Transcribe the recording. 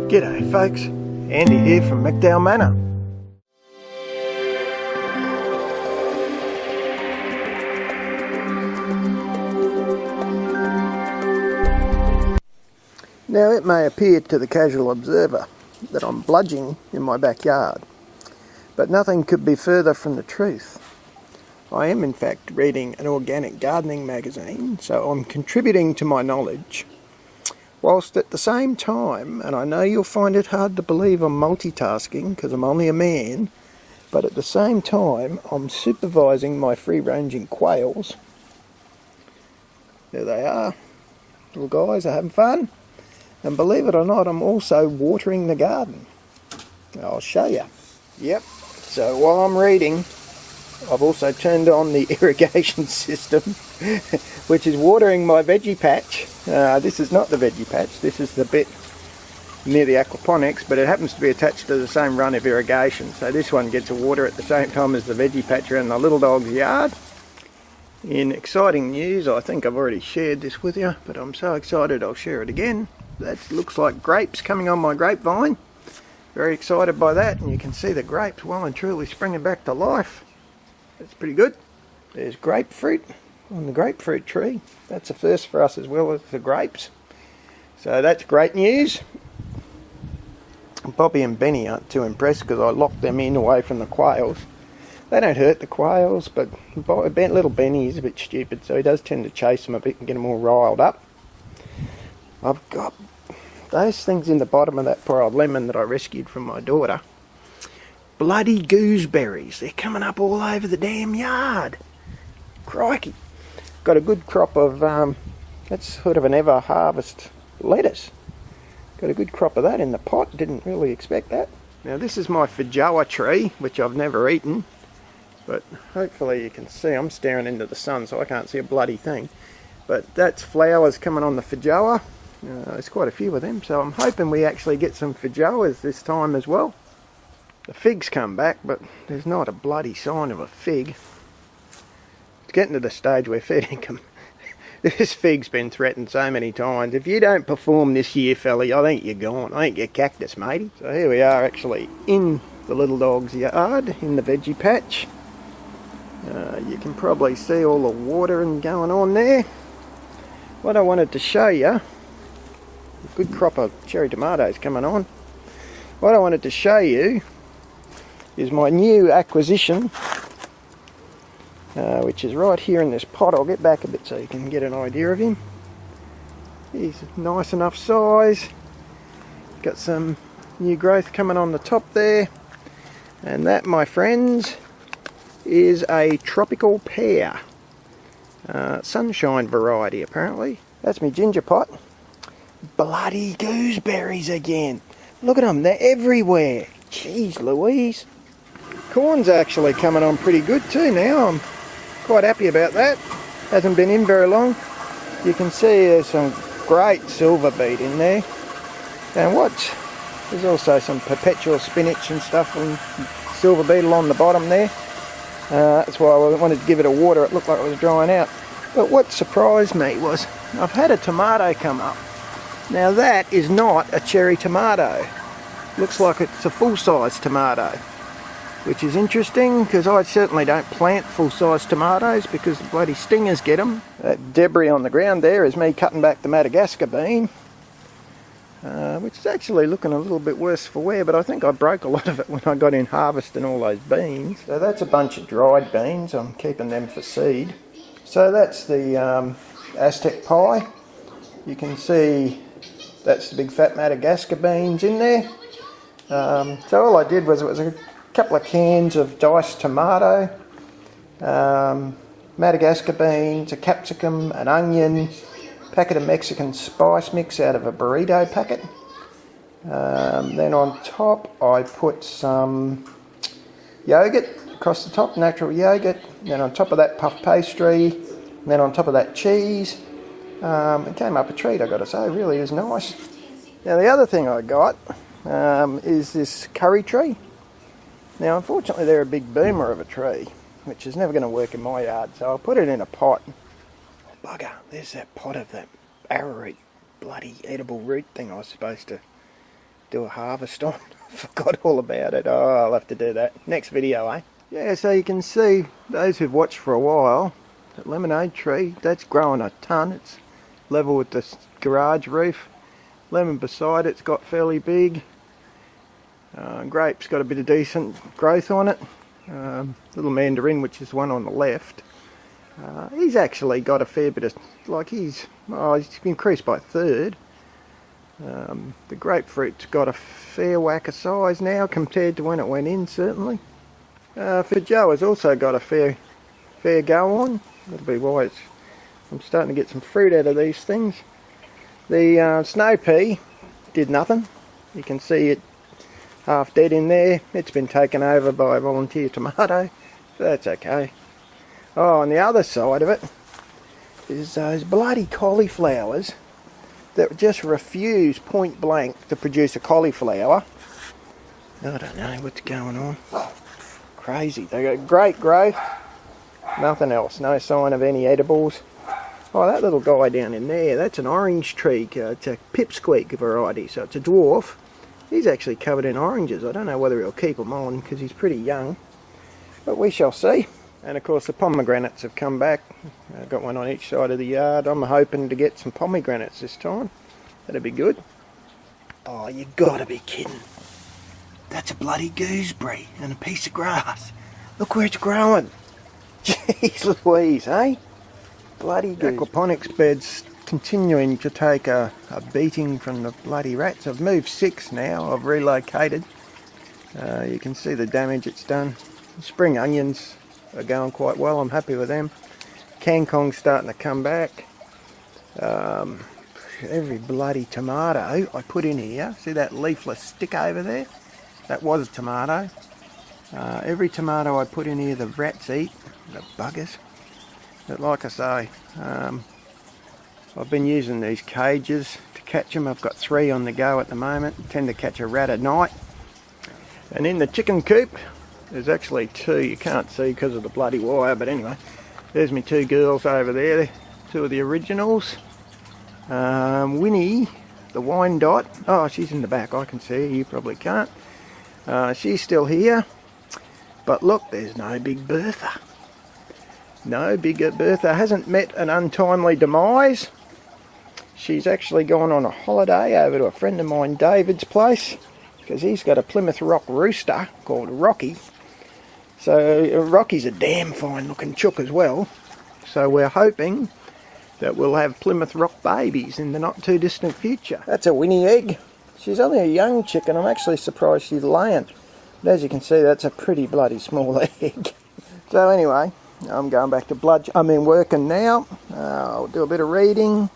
G'day folks, Andy here from McDowall Manor. Now it may appear to the casual observer that I'm bludging in my backyard, but nothing could be further from the truth. I am in fact reading an organic gardening magazine, so I'm contributing to my knowledge, whilst at the same time, and I know you'll find it hard to believe I'm multitasking because I'm only a man, but at the same time I'm supervising my free-ranging quails. There they are, little guys are having fun, and believe it or not, I'm also watering the garden. I'll show you. Yep, so while I'm reading, I've also turned on the irrigation system, which is watering my veggie patch. This is not the veggie patch, this is the bit near the aquaponics, but it happens to be attached to the same run of irrigation. So this one gets a water at the same time as the veggie patch around the little dog's yard. In exciting news, I think I've already shared this with you, but I'm so excited I'll share it again. That looks like grapes coming on my grapevine. Very excited by that, and you can see the grapes well and truly springing back to life. That's pretty good. There's grapefruit on the grapefruit tree. That's a first for us as well as the grapes. So that's great news. Bobby and Benny aren't too impressed because I locked them in away from the quails. They don't hurt the quails, but little Benny is a bit stupid, so he does tend to chase them a bit and get them all riled up. I've got those things in the bottom of that poor old lemon that I rescued from my daughter. Bloody gooseberries. They're coming up all over the damn yard. Crikey. Got a good crop of, that's sort of an ever harvest lettuce. Got a good crop of that in the pot. Didn't really expect that. Now this is my feijoa tree, which I've never eaten. But hopefully you can see, I'm staring into the sun so I can't see a bloody thing. But that's flowers coming on the feijoa. There's quite a few of them, so I'm hoping we actually get some feijoas this time as well. The figs come back, but there's not a bloody sign of a fig. It's getting to the stage where feeding them. This fig's been threatened so many times. If you don't perform this year, fella, I think you're gone. I think you're cactus, matey. So here we are actually in the little dog's yard, in the veggie patch. You can probably see all the watering going on there. What I wanted to show you, a good crop of cherry tomatoes coming on. What I wanted to show you is my new acquisition, which is right here in this pot. I'll get back a bit so you can get an idea of him. He's nice enough size. Got some new growth coming on the top there. And that, my friends, is a tropical pear. Sunshine variety, apparently. That's my ginger pot. Bloody gooseberries again. Look at them, they're everywhere. Jeez Louise. Corn's actually coming on pretty good too now. I'm quite happy about that. Hasn't been in very long. You can see there's some great silver beet in there. And there's also some perpetual spinach and stuff and silver beetle on the bottom there. That's why I wanted to give it a water. It looked like it was drying out. But what surprised me was I've had a tomato come up. Now that is not a cherry tomato. Looks like it's a full-size tomato, which is interesting because I certainly don't plant full-size tomatoes because the bloody stingers get them. That debris on the ground there is me cutting back the Madagascar bean, which is actually looking a little bit worse for wear, but I think I broke a lot of it when I got in harvesting all those beans. So that's a bunch of dried beans. I'm keeping them for seed. So that's the Aztec pie. You can see that's the big fat Madagascar beans in there. So all I did was, it was a couple of cans of diced tomato, Madagascar beans, a capsicum, an onion, packet of Mexican spice mix out of a burrito packet. Then on top I put some yogurt across the top, natural yogurt. Then on top of that puff pastry. And then on top of that cheese. It came up a treat, I got to say. It really is nice. Now the other thing I got is this curry tree. Now unfortunately they're a big boomer of a tree, which is never going to work in my yard, so I'll put it in a pot. Oh bugger, there's that pot of that arrowroot, bloody edible root thing I was supposed to do a harvest on. Forgot all about it. Oh, I'll have to do that. Next video, eh? Yeah, so you can see, those who've watched for a while, that lemonade tree, that's growing a ton. It's level with the garage roof. Lemon beside it's got fairly big. Grape's got a bit of decent growth on it. Little mandarin, which is one on the left, he's actually got a fair bit of, like he's increased by a third. The grapefruit's got a fair whack of size now compared to when it went in, certainly. Feijoa's also got a fair go on. That'll be why I'm starting to get some fruit out of these things. The snow pea did nothing. You can see it half dead in there. It's been taken over by a volunteer tomato, so that's okay. Oh, on the other side of it is those bloody cauliflowers that just refuse point blank to produce a cauliflower. I don't know what's going on. Crazy. They got great growth, nothing else, no sign of any edibles. Oh, that little guy down in there, that's an orange tree. It's a pipsqueak variety, so it's a dwarf. He's actually covered in oranges. I don't know whether he'll keep them on because he's pretty young, but we shall see. And of course the pomegranates have come back. I've got one on each side of the yard. I'm hoping to get some pomegranates this time. That'd be good. Oh, you gotta be kidding. That's a bloody gooseberry and a piece of grass. Look where it's growing. Jeez Louise, eh? Bloody aquaponics bed's continuing to take a beating from the bloody rats. I've moved 6 now. I've relocated. You can see the damage it's done. The spring onions are going quite well. I'm happy with them. Kangkong's starting to come back. Every bloody tomato I put in here. See that leafless stick over there? That was a tomato. Every tomato I put in here the rats eat. The buggers. But like I say, I've been using these cages to catch them. I've got 3 on the go at the moment. I tend to catch a rat at night. And in the chicken coop, there's actually 2. You can't see because of the bloody wire, but anyway, there's me 2 girls over there. 2 of the originals. Winnie, the Wyandotte. Oh, she's in the back. I can see her. You probably can't. She's still here. But look, there's no Big Bertha. No, Big Bertha hasn't met an untimely demise. She's actually gone on a holiday over to a friend of mine, David's place, because he's got a Plymouth Rock rooster called Rocky. So Rocky's a damn fine looking chook as well. So we're hoping that we'll have Plymouth Rock babies in the not too distant future. That's a Winnie egg. She's only a young chicken. I'm actually surprised she's laying. But as you can see, that's a pretty bloody small egg. So anyway, I'm going back to working now. I'll do a bit of reading.